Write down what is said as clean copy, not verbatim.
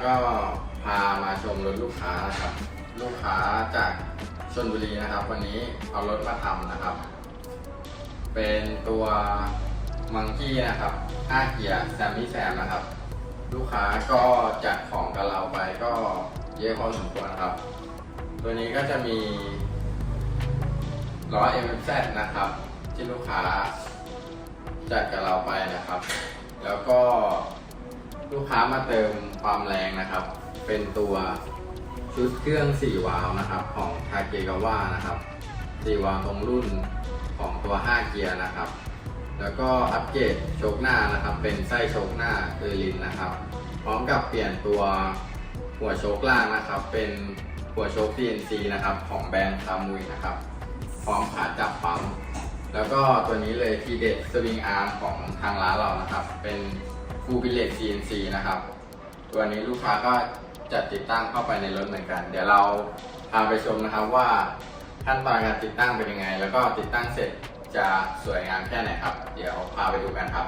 ก็พามาชมรถลูกค้านะครับลูกค้าจากชลบุรีนะครับวันนี้เอารถมาทำนะครับเป็นตัวมังกี้นะครับ5เกียร์แซมมี่แซมนะครับลูกค้าก็จัดของกับเราไปก็เยอะพอสมควรครับตัวนี้ก็จะมีล้อ MZ นะครับที่ลูกค้าจัดกับเราไปนะครับแล้วก็ลูกค้ามาเติมความแรงนะครับเป็นตัวชุดเครื่อง4วาล์วนะครับของทาเกกาวะนะครับ4วาล์วตรงรุ่นของตัว5เกียร์นะครับแล้วก็อัปเกรดโชคหน้านะครับเป็นไส้โชคหน้าเออร์ลินนะครับพร้อมกับเปลี่ยนตัวหัวโชคล่างนะครับเป็นหัวโชค TNC นะครับของแบรนด์คามุยนะครับพร้อมขาจับปั๊มแล้วก็ตัวนี้เลยทีเด็ดสวิงอาร์มของทางร้านเรานะครับเป็นฟูลบิลเลต CNC นะครับตัวนี้ลูกค้าก็จัดติดตั้งเข้าไปในรถเหมือนกันเดี๋ยวเราพาไปชมนะครับว่าขั้นตอนการติดตั้งเป็นยังไงแล้วก็ติดตั้งเสร็จจะสวยงามแค่ไหนครับเดี๋ยวพาไปดูกันครับ